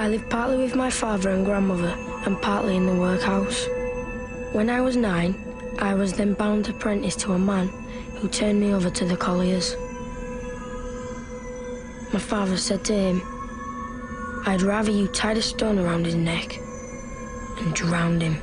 I lived partly with my father and grandmother and partly in the workhouse. When I was 9, I was then bound apprentice to a man who turned me over to the colliers. My father said to him, "I'd rather you tied a stone around his neck and drowned him."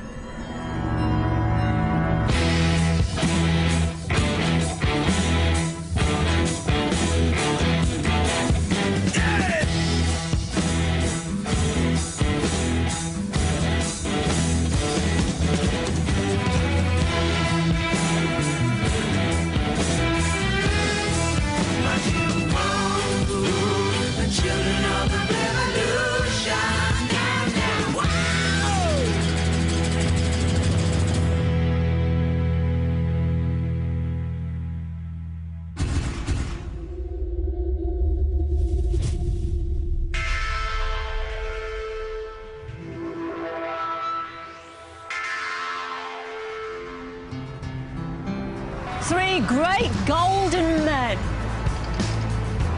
Three great golden men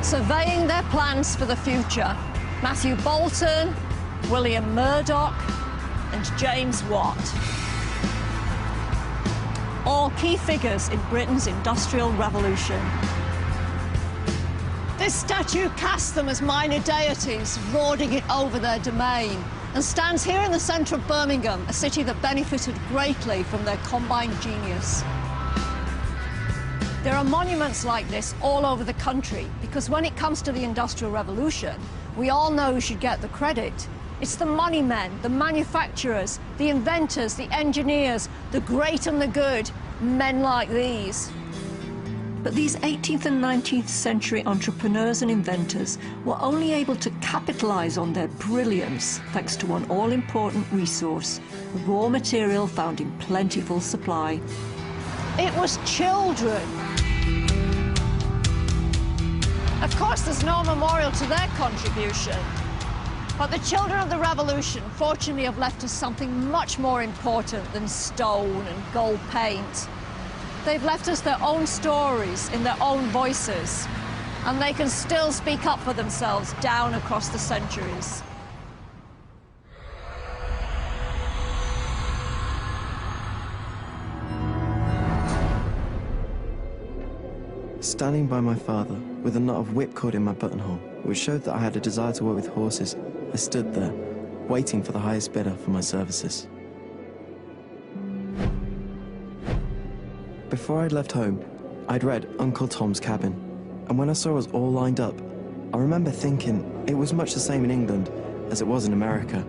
surveying their plans for the future. Matthew Boulton, William Murdoch and James Watt. All key figures in Britain's Industrial Revolution. This statue casts them as minor deities, lording it over their domain, and stands here in the centre of Birmingham, a city that benefited greatly from their combined genius. There are monuments like this all over the country because when it comes to the Industrial Revolution, we all know who should get the credit. It's the money men, the manufacturers, the inventors, the engineers, the great and the good, men like these. But these 18th and 19th century entrepreneurs and inventors were only able to capitalize on their brilliance thanks to one all-important resource, raw material found in plentiful supply. It was children. Of course, there's no memorial to their contribution, but the children of the revolution fortunately have left us something much more important than stone and gold paint. They've left us their own stories in their own voices, and they can still speak up for themselves down across the centuries. Standing by my father, with a knot of whipcord in my buttonhole, which showed that I had a desire to work with horses, I stood there, waiting for the highest bidder for my services. Before I'd left home, I'd read Uncle Tom's Cabin, and when I saw us all lined up, I remember thinking it was much the same in England as it was in America,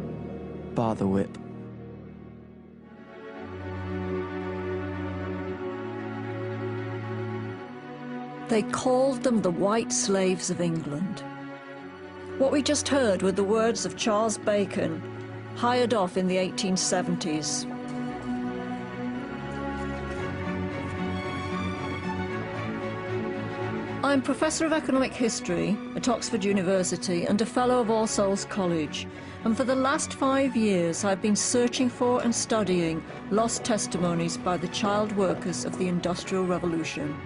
bar the whip. They called them the white slaves of England. What we just heard were the words of Charles Bacon, hired off in the 1870s. I'm Professor of Economic History at Oxford University and a Fellow of All Souls College. And for the last 5 years, I've been searching for and studying lost testimonies by the child workers of the Industrial Revolution.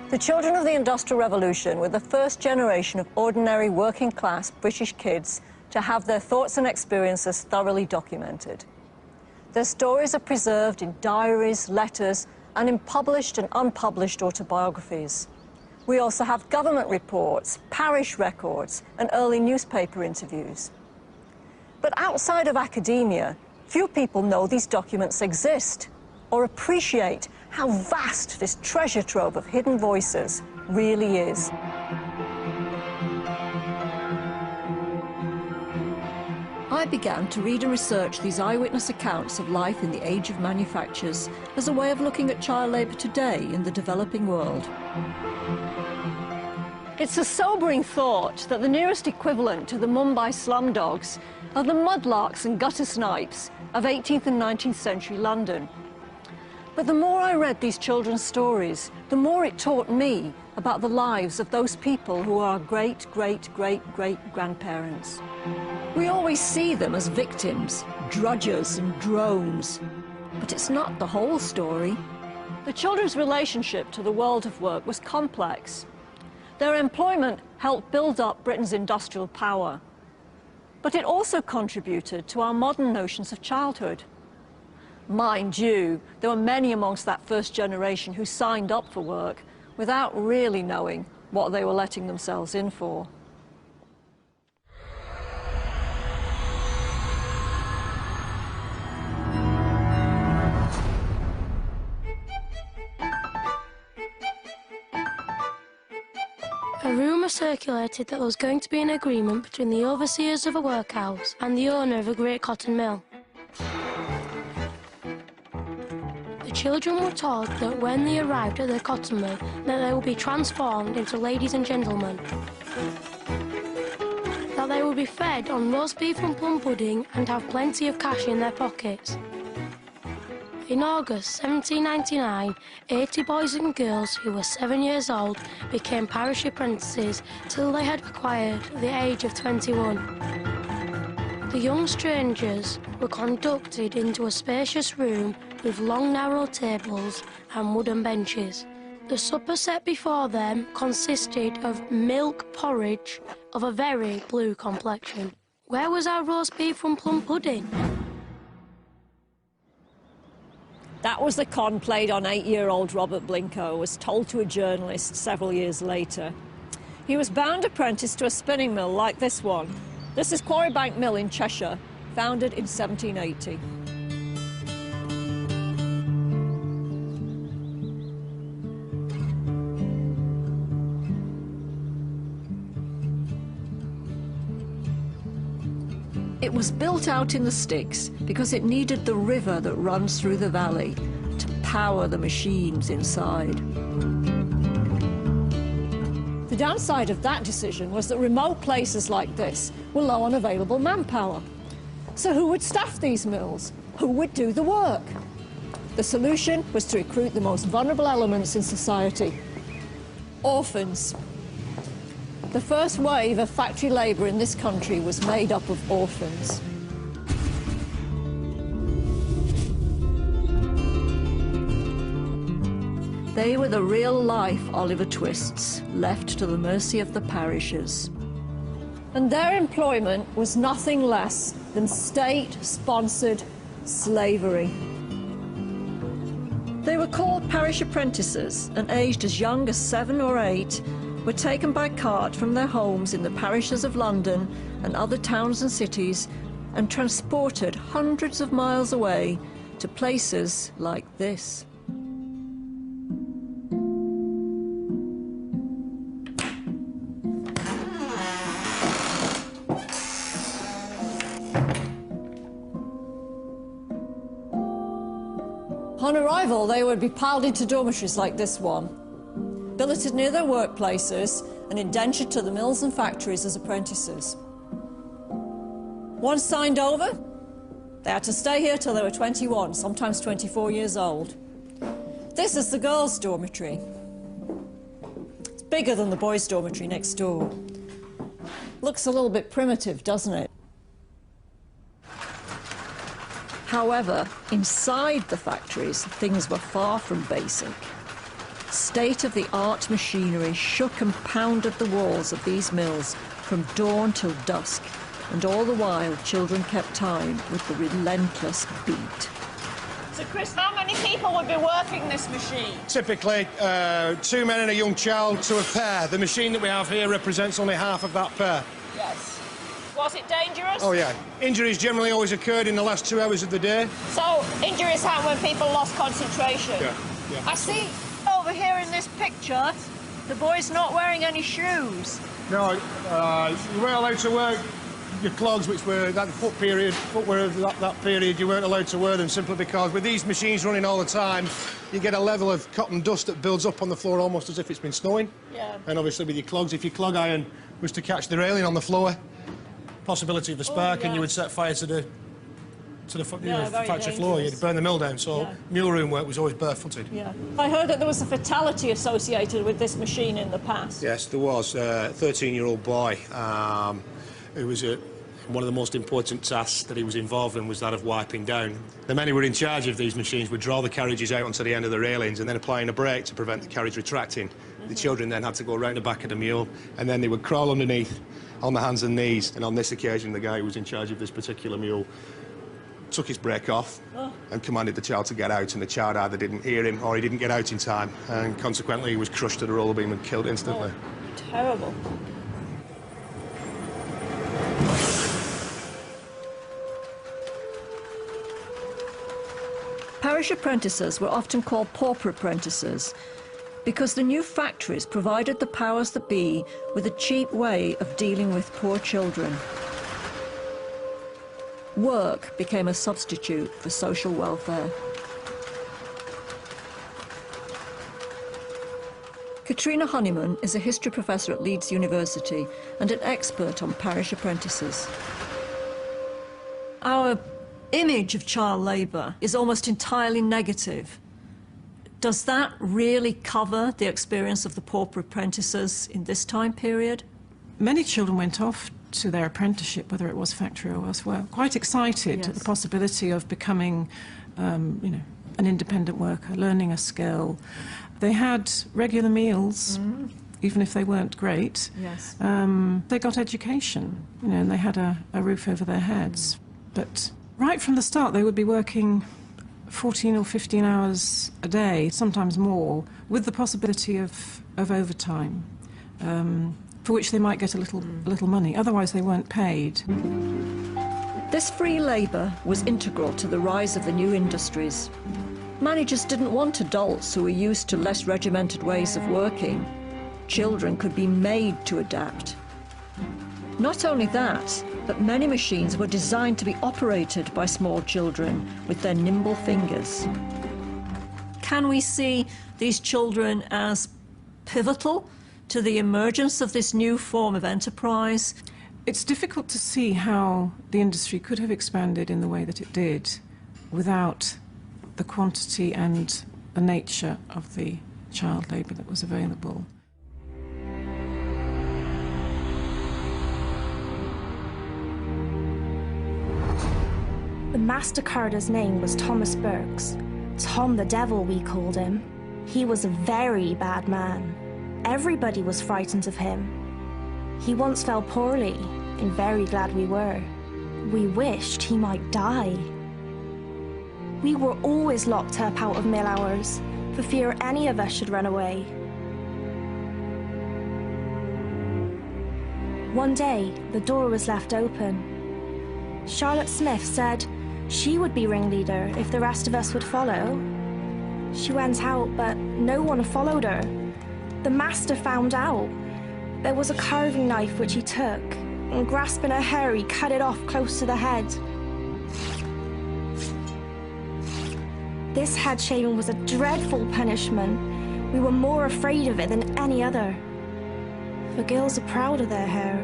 The children of the Industrial Revolution were the first generation of ordinary working-class British kids to have their thoughts and experiences thoroughly documented. Their stories are preserved in diaries, letters, and in published and unpublished autobiographies. We also have government reports, parish records, and early newspaper interviews. But outside of academia, few people know these documents exist or appreciate how vast this treasure trove of hidden voices really is. I began to read and research these eyewitness accounts of life in the age of manufactures as a way of looking at child labour today in the developing world. It's a sobering thought that the nearest equivalent to the Mumbai slumdogs are the mudlarks and gutter snipes of 18th and 19th century London. But the more I read these children's stories, the more it taught me about the lives of those people who are our great-great-great-great-grandparents. We always see them as victims, drudgers and drones, but it's not the whole story. The children's relationship to the world of work was complex. Their employment helped build up Britain's industrial power. But it also contributed to our modern notions of childhood. Mind you, there were many amongst that first generation who signed up for work without really knowing what they were letting themselves in for. A rumour circulated that there was going to be an agreement between the overseers of a workhouse and the owner of a great cotton mill. The children were told that when they arrived at the cotton mill, that they would be transformed into ladies and gentlemen. That they would be fed on roast beef and plum pudding and have plenty of cash in their pockets. In August 1799, 80 boys and girls who were 7 years old became parish apprentices till they had acquired the age of 21. The young strangers were conducted into a spacious room with long narrow tables and wooden benches. The supper set before them consisted of milk porridge of a very blue complexion. Where was our roast beef and plum pudding? That was the con played on 8-year-old Robert Blincoe, was told to a journalist several years later. He was bound apprentice to a spinning mill like this one. This is Quarrybank Mill in Cheshire, founded in 1780. It was built out in the sticks because it needed the river that runs through the valley to power the machines inside. The downside of that decision was that remote places like this were low on available manpower. So who would staff these mills? Who would do the work? The solution was to recruit the most vulnerable elements in society: orphans. The first wave of factory labour in this country was made up of orphans. They were the real-life Oliver Twists, left to the mercy of the parishes. And their employment was nothing less than state-sponsored slavery. They were called parish apprentices, and aged as young as 7 or 8, were taken by cart from their homes in the parishes of London and other towns and cities and transported hundreds of miles away to places like this. On arrival, they would be piled into dormitories like this one, billeted near their workplaces and indentured to the mills and factories as apprentices. Once signed over, they had to stay here till they were 21, sometimes 24 years old. This is the girls' dormitory. It's bigger than the boys' dormitory next door. Looks a little bit primitive, doesn't it? However, inside the factories, things were far from basic. State-of-the-art machinery shook and pounded the walls of these mills from dawn till dusk, and all the while children kept time with the relentless beat. So, Chris, how many people would be working this machine? Typically, 2 men and a young child to a pair. The machine that we have here represents only half of that pair. Yes. Was it dangerous? Oh, yeah. Injuries generally always occurred in the last 2 hours of the day. So, injuries happen when people lost concentration? Yeah. I see over here in this picture, the boy's not wearing any shoes. No, you weren't allowed to wear your clogs, which were that footwear of that period, you weren't allowed to wear them simply because with these machines running all the time, you get a level of cotton dust that builds up on the floor almost as if it's been snowing. Yeah. And obviously with your clogs, if your clog iron was to catch the railing on the floor, possibility of a spark, and you would set fire to the factory floor, you'd burn the mill down, so mule room work was always barefooted. Yeah. I heard that there was a fatality associated with this machine in the past. Yes, there was. A 13-year-old boy who was One of the most important tasks that he was involved in was that of wiping down. The men who were in charge of these machines would draw the carriages out onto the end of the railings and then applying a brake to prevent the carriage retracting. The children then had to go round the back of the mule and then they would crawl underneath on the hands and knees. And on this occasion, the guy who was in charge of this particular mule took his brake off and commanded the child to get out, and the child either didn't hear him or he didn't get out in time, and consequently he was crushed to the roller beam and killed instantly. Oh, terrible. Parish apprentices were often called pauper apprentices because the new factories provided the powers that be with a cheap way of dealing with poor children. Work became a substitute for social welfare. Katrina Honeyman is a history professor at Leeds University and an expert on parish apprentices. Our image of child labour is almost entirely negative. Does that really cover the experience of the pauper apprentices in this time period? Many children went off to their apprenticeship, whether it was factory or elsewhere, quite excited at the possibility of becoming, you know, an independent worker, learning a skill. They had regular meals, even if they weren't great. Yes. They got education, you know, and they had a roof over their heads. But right from the start, they would be working 14 or 15 hours a day, sometimes more, with the possibility of overtime, for which they might get a little money. Otherwise, they weren't paid. This free labour was integral to the rise of the new industries. Managers didn't want adults who were used to less regimented ways of working. Children could be made to adapt. Not only that, but many machines were designed to be operated by small children with their nimble fingers. Can we see these children as pivotal to the emergence of this new form of enterprise? It's difficult to see how the industry could have expanded in the way that it did without the quantity and the nature of the child labour that was available. The master carter's name was Thomas Burks. Tom the Devil, we called him. He was a very bad man. Everybody was frightened of him. He once fell poorly, and very glad we were. We wished he might die. We were always locked up out of mill hours, for fear any of us should run away. One day, the door was left open. Charlotte Smith said she would be ringleader if the rest of us would follow. She went out, but no one followed her. The master found out. There was a carving knife which he took, and grasping her hair, he cut it off close to the head. This head shaving was a dreadful punishment. We were more afraid of it than any other. For girls are proud of their hair.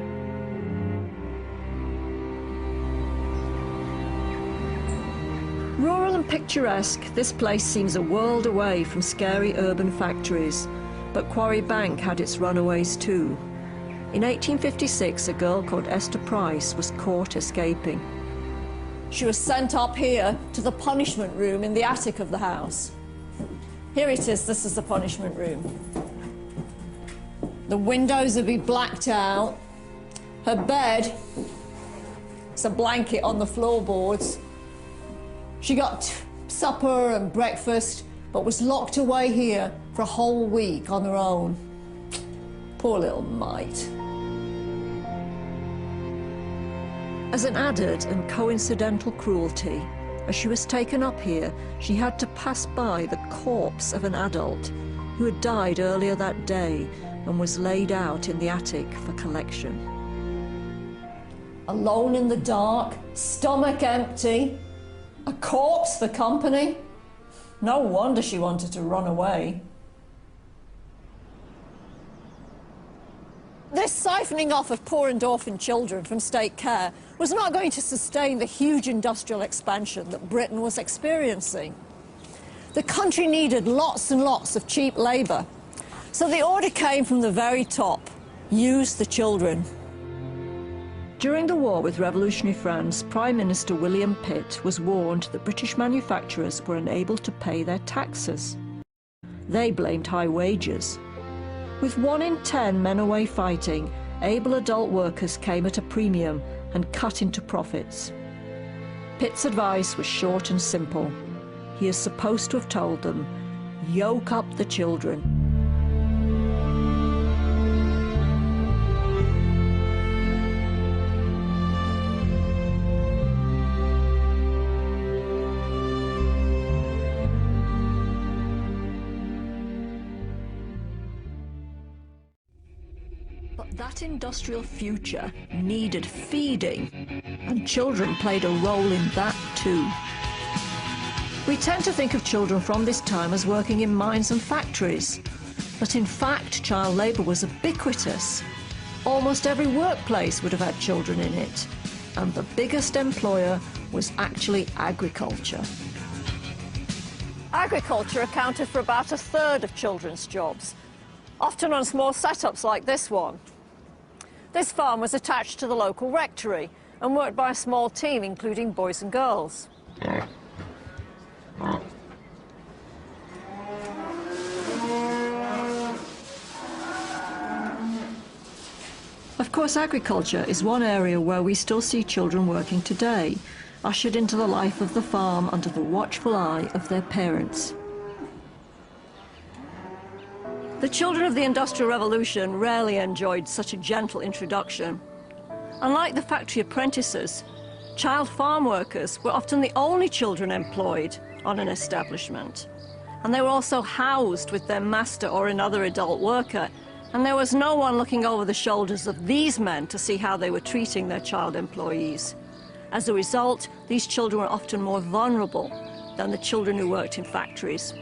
Rural and picturesque, this place seems a world away from scary urban factories. But Quarry Bank had its runaways too. In 1856, a girl called Esther Price was caught escaping. She was sent up here to the punishment room in the attic of the house. Here it is, this is the punishment room. The windows would be blacked out. Her bed, it's a blanket on the floorboards. She got supper and breakfast, but was locked away here for a whole week on her own. Poor little mite. As an added and coincidental cruelty, as she was taken up here, she had to pass by the corpse of an adult who had died earlier that day and was laid out in the attic for collection. Alone in the dark, stomach empty, a corpse for company. No wonder she wanted to run away. This siphoning off of poor and orphan children from state care was not going to sustain the huge industrial expansion that Britain was experiencing. The country needed lots and lots of cheap labour, so the order came from the very top: use the children. During the war with revolutionary France, Prime Minister William Pitt was warned that British manufacturers were unable to pay their taxes. They blamed high wages. With 1 in 10 men away fighting, able adult workers came at a premium and cut into profits. Pitt's advice was short and simple. He is supposed to have told them, "Yoke up the children." But that industrial future needed feeding, and children played a role in that too. We tend to think of children from this time as working in mines and factories, but in fact child labour was ubiquitous. Almost every workplace would have had children in it, and the biggest employer was actually agriculture. Agriculture accounted for about a third of children's jobs, often on small setups like this one. This farm was attached to the local rectory and worked by a small team, including boys and girls. Of course, agriculture is one area where we still see children working today, ushered into the life of the farm under the watchful eye of their parents. The children of the Industrial Revolution rarely enjoyed such a gentle introduction. Unlike the factory apprentices, child farm workers were often the only children employed on an establishment. And they were also housed with their master or another adult worker, and there was no one looking over the shoulders of these men to see how they were treating their child employees. As a result, these children were often more vulnerable than the children who worked in factories.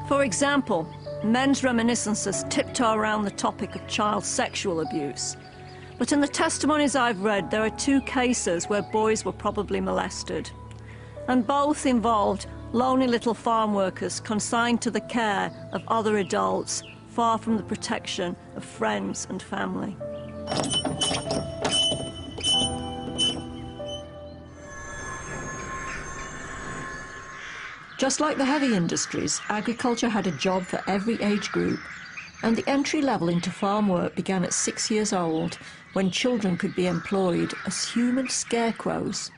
For example, men's reminiscences tiptoe around the topic of child sexual abuse. But in the testimonies I've read, there are 2 cases where boys were probably molested. And both involved lonely little farm workers consigned to the care of other adults, far from the protection of friends and family. Just like the heavy industries, agriculture had a job for every age group, and the entry level into farm work began at 6 years old, when children could be employed as human scarecrows.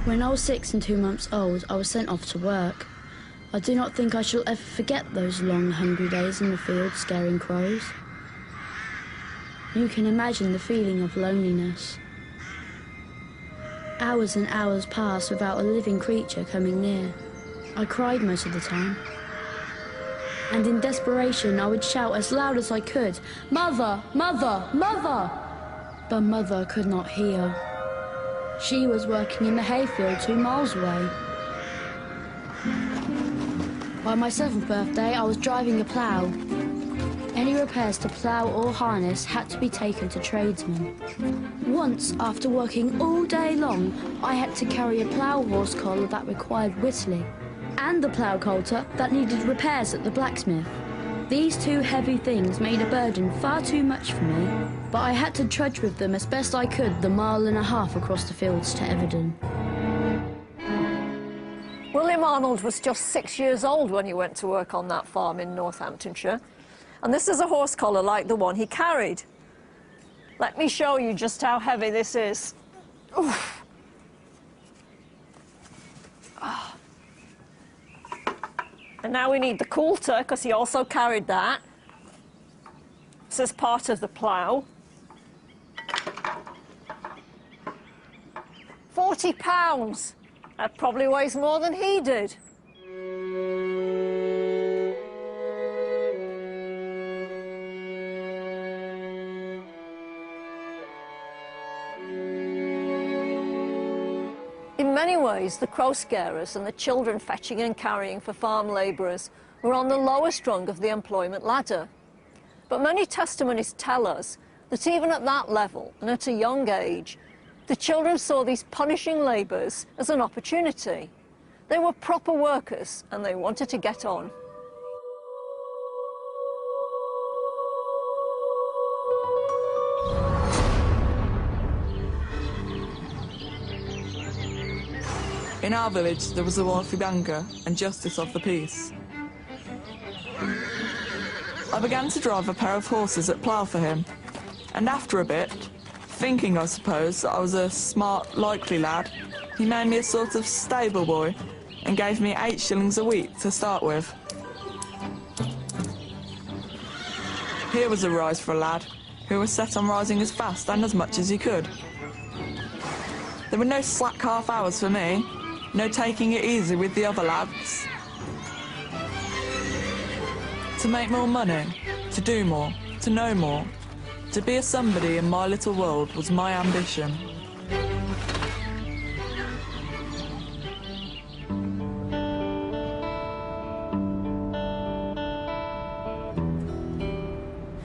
When I was 6 and 2 months old, I was sent off to work. I do not think I shall ever forget those long, hungry days in the field scaring crows. You can imagine the feeling of loneliness. Hours and hours passed without a living creature coming near. I cried most of the time. And in desperation, I would shout as loud as I could, "Mother! Mother! Mother!" But Mother could not hear. She was working in the hayfield 2 miles away. By my 7th birthday, I was driving a plough. Any repairs to plough or harness had to be taken to tradesmen. Once, after working all day long, I had to carry a plough horse collar that required whittling, and the plough coulter that needed repairs at the blacksmith. These 2 heavy things made a burden far too much for me, but I had to trudge with them as best I could the 1.5 miles across the fields to Everton. William Arnold was just 6 years old when he went to work on that farm in Northamptonshire, and this is a horse collar like the one he carried. Let me show you just how heavy this is. Oof. Oh. And now we need the coulter, because he also carried that. This is part of the plough. 40 pounds. That probably weighs more than he did. In many ways, the crow scarers and the children fetching and carrying for farm labourers were on the lowest rung of the employment ladder. But many testimonies tell us that even at that level, and at a young age, The children saw these punishing labours as an opportunity. They were proper workers and they wanted to get on. In our village, there was a wealthy banker and justice of the peace. I began to drive a pair of horses at plough for him, and after a bit, thinking, I suppose, that I was a smart, likely lad, he made me a sort of stable boy and gave me 8 shillings a week to start with. Here was a rise for a lad who was set on rising as fast and as much as he could. There were no slack half hours for me, no taking it easy with the other lads. To make more money, to do more, to know more, to be a somebody in my little world was my ambition.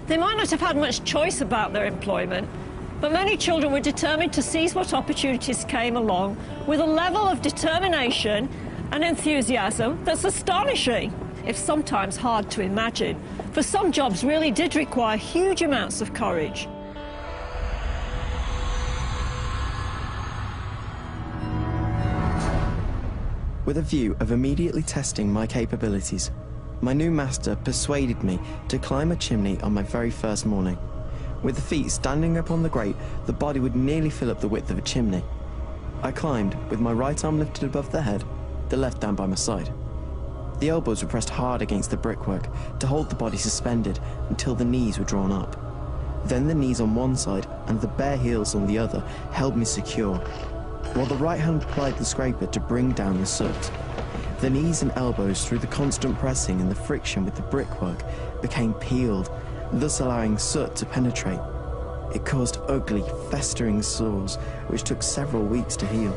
They might not have had much choice about their employment, but many children were determined to seize what opportunities came along with a level of determination and enthusiasm that's astonishing, if sometimes hard to imagine, for some jobs really did require huge amounts of courage. With a view of immediately testing my capabilities, my new master persuaded me to climb a chimney on my very first morning. With the feet standing up on the grate, the body would nearly fill up the width of a chimney. I climbed, with my right arm lifted above the head, the left down by my side. The elbows were pressed hard against the brickwork to hold the body suspended until the knees were drawn up. Then the knees on one side and the bare heels on the other held me secure, while the right hand plied the scraper to bring down the soot. The knees and elbows, through the constant pressing and the friction with the brickwork, became peeled, thus allowing soot to penetrate. It caused ugly, festering sores, which took several weeks to heal.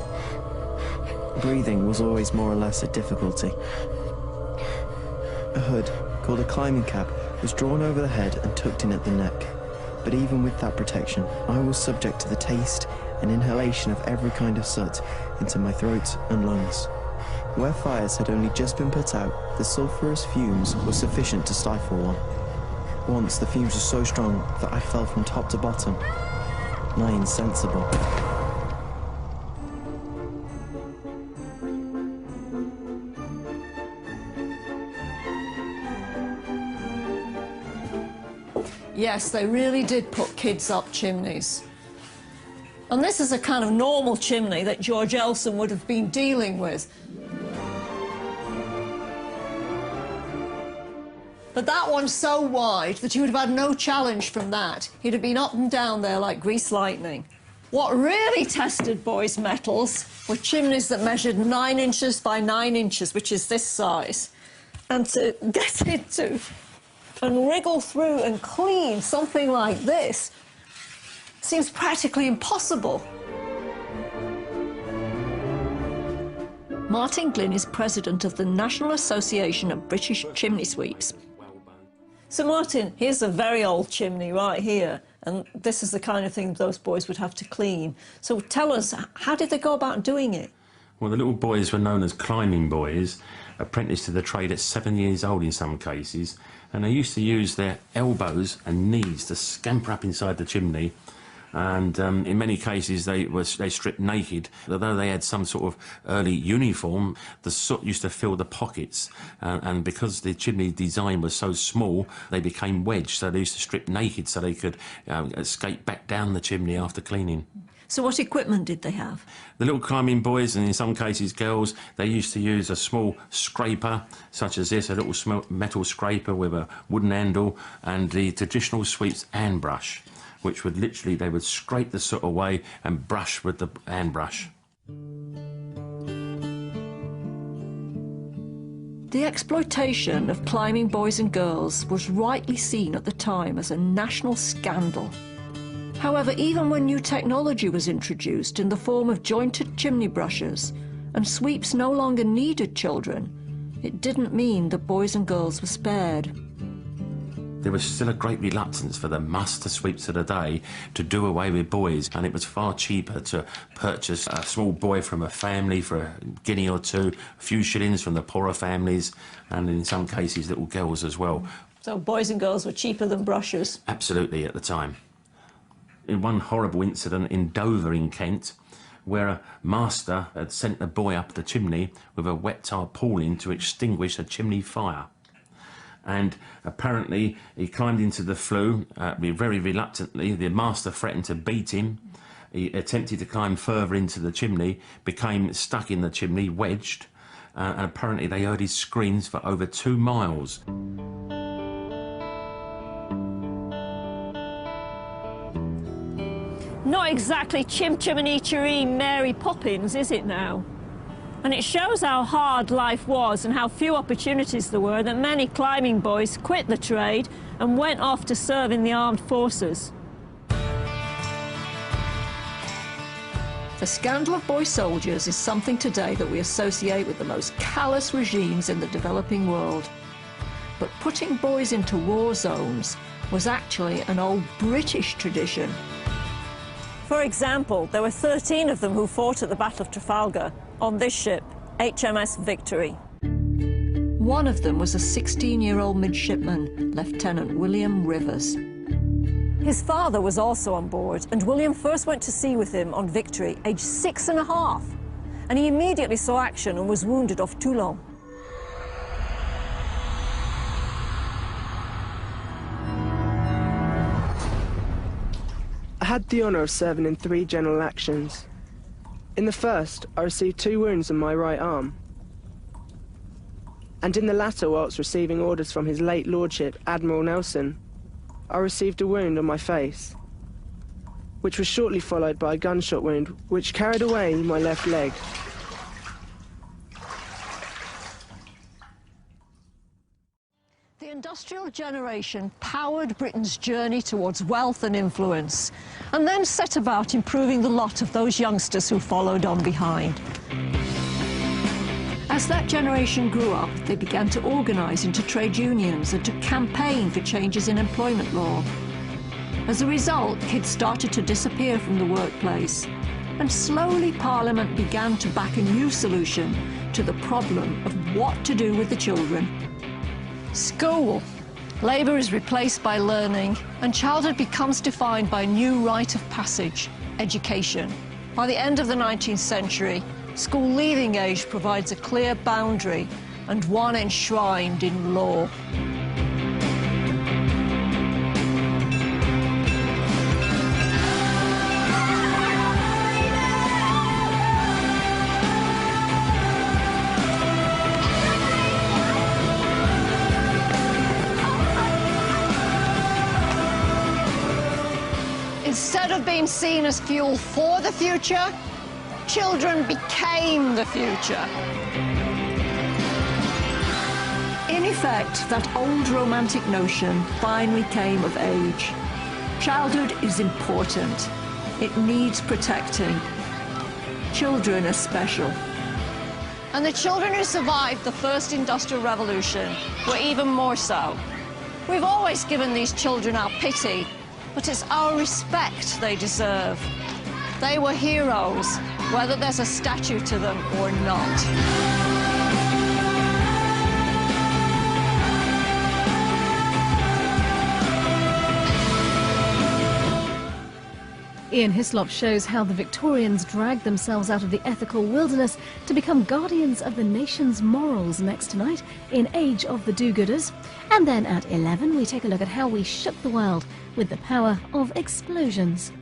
Breathing was always more or less a difficulty. A hood, called a climbing cap, was drawn over the head and tucked in at the neck. But even with that protection, I was subject to the taste and inhalation of every kind of soot into my throat and lungs. Where fires had only just been put out, the sulphurous fumes were sufficient to stifle one. Once the fumes were so strong that I fell from top to bottom, nigh insensible. Yes, they really did put kids up chimneys. And this is a kind of normal chimney that George Elson would have been dealing with. But that one's so wide that he would have had no challenge from that. He'd have been up and down there like greased lightning. What really tested boys' metals were chimneys that measured 9 inches by 9 inches, which is this size. And to get into and wriggle through and clean something like this seems practically impossible. Martin Glynn is president of the National Association of British Chimney Sweeps. So, Martin, here's a very old chimney right here, and this is the kind of thing those boys would have to clean. So tell us, how did they go about doing it? Well, the little boys were known as climbing boys, apprenticed to the trade at 7 years old in some cases, and they used to use their elbows and knees to scamper up inside the chimney. And in many cases they stripped naked. Although they had some sort of early uniform, the soot used to fill the pockets, and because the chimney design was so small, they became wedged, so they used to strip naked so they could escape back down the chimney after cleaning. So what equipment did they have? The little climbing boys, and in some cases girls, they used to use a small scraper, such as this, a little metal scraper with a wooden handle, and the traditional sweeps hand brush, which would literally, they would scrape the soot away and brush with the hand brush. The exploitation of climbing boys and girls was rightly seen at the time as a national scandal. However, even when new technology was introduced in the form of jointed chimney brushes and sweeps no longer needed children, it didn't mean that boys and girls were spared. there was still a great reluctance for the muster sweeps of the day to do away with boys, and it was far cheaper to purchase a small boy from a family for a guinea or two, a few shillings from the poorer families, and in some cases little girls as well. So boys and girls were cheaper than brushes? Absolutely, at the time. In one horrible incident in Dover in Kent, where a master had sent a boy up the chimney with a wet tarpaulin to extinguish a chimney fire. And apparently he climbed into the flue very reluctantly. The master threatened to beat him. He attempted to climb further into the chimney, became stuck in the chimney, wedged, and apparently they heard his screams for over 2 miles. Not exactly chim-chimney-cheree Mary Poppins, is it now? And it shows how hard life was and how few opportunities there were that many climbing boys quit the trade and went off to serve in the armed forces. The scandal of boy soldiers is something today that we associate with the most callous regimes in the developing world. But putting boys into war zones was actually an old British tradition. For example, there were 13 of them who fought at the Battle of Trafalgar on this ship, HMS Victory. One of them was a 16-year-old midshipman, Lieutenant William Rivers. His father was also on board, and William first went to sea with him on Victory, aged 6½, and he immediately saw action and was wounded off Toulon. I had the honour of serving in 3 general actions. In the first, I received 2 wounds on my right arm. And in the latter, whilst receiving orders from his late lordship, Admiral Nelson, I received a wound on my face, which was shortly followed by a gunshot wound, which carried away my left leg. The industrial generation powered Britain's journey towards wealth and influence, and then set about improving the lot of those youngsters who followed on behind. As that generation grew up, they began to organise into trade unions and to campaign for changes in employment law. As a result, kids started to disappear from the workplace, and slowly Parliament began to back a new solution to the problem of what to do with the children. School. Labour is replaced by learning, and childhood becomes defined by a new rite of passage, education. By the end of the 19th century, school leaving age provides a clear boundary and one enshrined in law. Instead of being seen as fuel for the future, children became the future. In effect, that old romantic notion finally came of age. Childhood is important. It needs protecting. Children are special. And the children who survived the first industrial revolution were even more so. We've always given these children our pity, but it's our respect they deserve. They were heroes, whether there's a statue to them or not. Ian Hislop shows how the Victorians dragged themselves out of the ethical wilderness to become guardians of the nation's morals next tonight in Age of the Do-Gooders. And then at 11 we take a look at how we shook the world with the power of explosions.